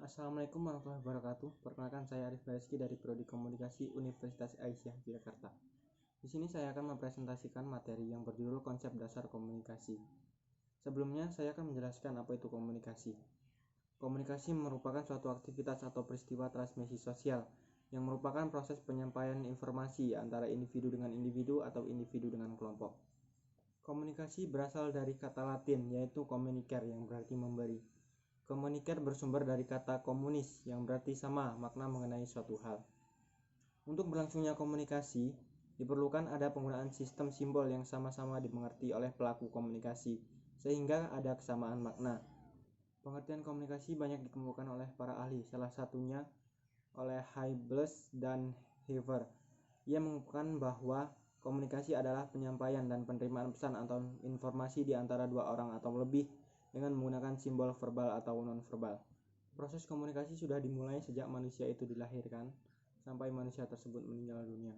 Assalamualaikum warahmatullahi wabarakatuh. Perkenalkan, saya Arif Rizky dari Prodi Komunikasi Universitas Aisyah Jakarta. Di sini saya akan mempresentasikan materi yang berjudul Konsep Dasar Komunikasi. Sebelumnya, saya akan menjelaskan apa itu komunikasi. Komunikasi merupakan suatu aktivitas atau peristiwa transmisi sosial yang merupakan proses penyampaian informasi antara individu dengan individu atau individu dengan kelompok. Komunikasi berasal dari kata Latin yaitu communicare yang berarti memberi. Communicare bersumber dari kata komunis yang berarti sama makna mengenai suatu hal. Untuk berlangsungnya komunikasi, diperlukan ada penggunaan sistem simbol yang sama-sama dimengerti oleh pelaku komunikasi, sehingga ada kesamaan makna. Pengertian komunikasi banyak dikemukakan oleh para ahli, salah satunya oleh Haibels dan Hever. Ia mengukuhkan bahwa komunikasi adalah penyampaian dan penerimaan pesan atau informasi di antara dua orang atau lebih dengan menggunakan simbol verbal atau non-verbal. Proses komunikasi sudah dimulai sejak manusia itu dilahirkan sampai manusia tersebut meninggal dunia.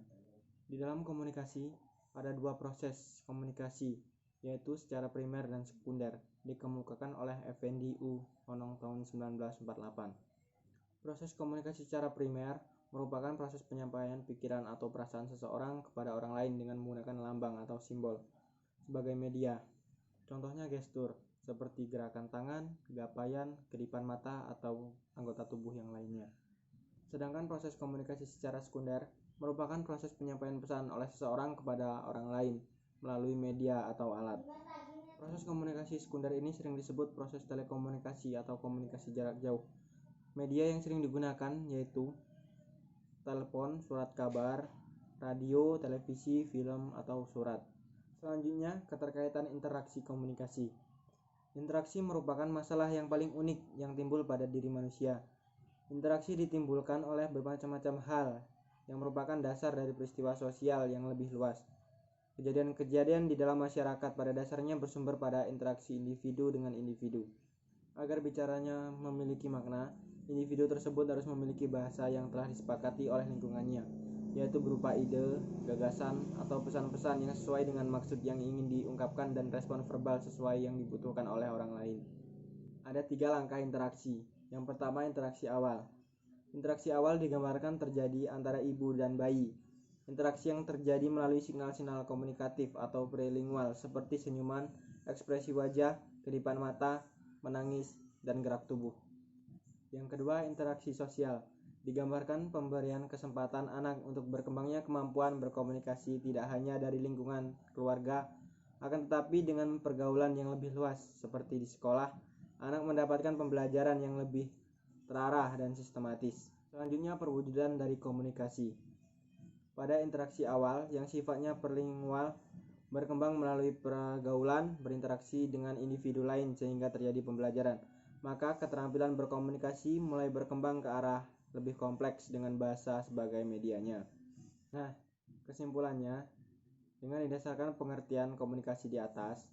Di dalam komunikasi ada dua proses komunikasi, yaitu secara primer dan sekunder, dikemukakan oleh Effendi U. Honong tahun 1948. Proses komunikasi secara primer merupakan proses penyampaian pikiran atau perasaan seseorang kepada orang lain dengan menggunakan lambang atau simbol sebagai media. Contohnya gestur, seperti gerakan tangan, gapaian, kedipan mata, atau anggota tubuh yang lainnya. Sedangkan proses komunikasi secara sekunder merupakan proses penyampaian pesan oleh seseorang kepada orang lain melalui media atau alat. Proses komunikasi sekunder ini sering disebut proses telekomunikasi atau komunikasi jarak jauh. Media yang sering digunakan yaitu telepon, surat kabar, radio, televisi, film, atau surat. Selanjutnya, keterkaitan interaksi komunikasi. Interaksi merupakan masalah yang paling unik yang timbul pada diri manusia. Interaksi ditimbulkan oleh bermacam-macam hal yang merupakan dasar dari peristiwa sosial yang lebih luas. Kejadian-kejadian di dalam masyarakat pada dasarnya bersumber pada interaksi individu dengan individu. Agar bicaranya memiliki makna, individu tersebut harus memiliki bahasa yang telah disepakati oleh lingkungannya, yaitu berupa ide, gagasan, atau pesan-pesan yang sesuai dengan maksud yang ingin diungkapkan dan respon verbal sesuai yang dibutuhkan oleh orang lain. Ada 3 langkah interaksi. Yang pertama, interaksi awal. Interaksi awal digambarkan terjadi antara ibu dan bayi. Interaksi yang terjadi melalui sinyal-sinyal komunikatif atau prelingual seperti senyuman, ekspresi wajah, kedipan mata, menangis, dan gerak tubuh. Yang kedua, interaksi sosial. Digambarkan pemberian kesempatan anak untuk berkembangnya kemampuan berkomunikasi tidak hanya dari lingkungan keluarga, akan tetapi dengan pergaulan yang lebih luas. Seperti di sekolah, anak mendapatkan pembelajaran yang lebih terarah dan sistematis. Selanjutnya, perwujudan dari komunikasi. Pada interaksi awal yang sifatnya perlingual, berkembang melalui pergaulan, berinteraksi dengan individu lain sehingga terjadi pembelajaran. Maka keterampilan berkomunikasi mulai berkembang ke arah lebih kompleks dengan bahasa sebagai medianya. Nah, kesimpulannya, dengan didasarkan pengertian komunikasi di atas,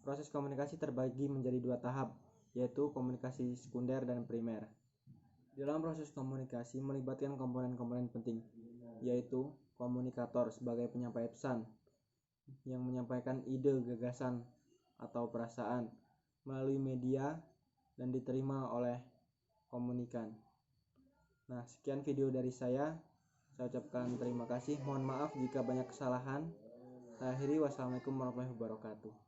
proses komunikasi terbagi menjadi 2 tahap, yaitu komunikasi sekunder dan primer. Di dalam proses komunikasi melibatkan komponen-komponen penting, yaitu komunikator sebagai penyampai pesan, yang menyampaikan ide, gagasan, atau perasaan melalui media dan diterima oleh komunikan. Nah, sekian video dari saya. Saya ucapkan terima kasih. Mohon maaf jika banyak kesalahan. Saya akhiri. Wassalamualaikum warahmatullahi wabarakatuh.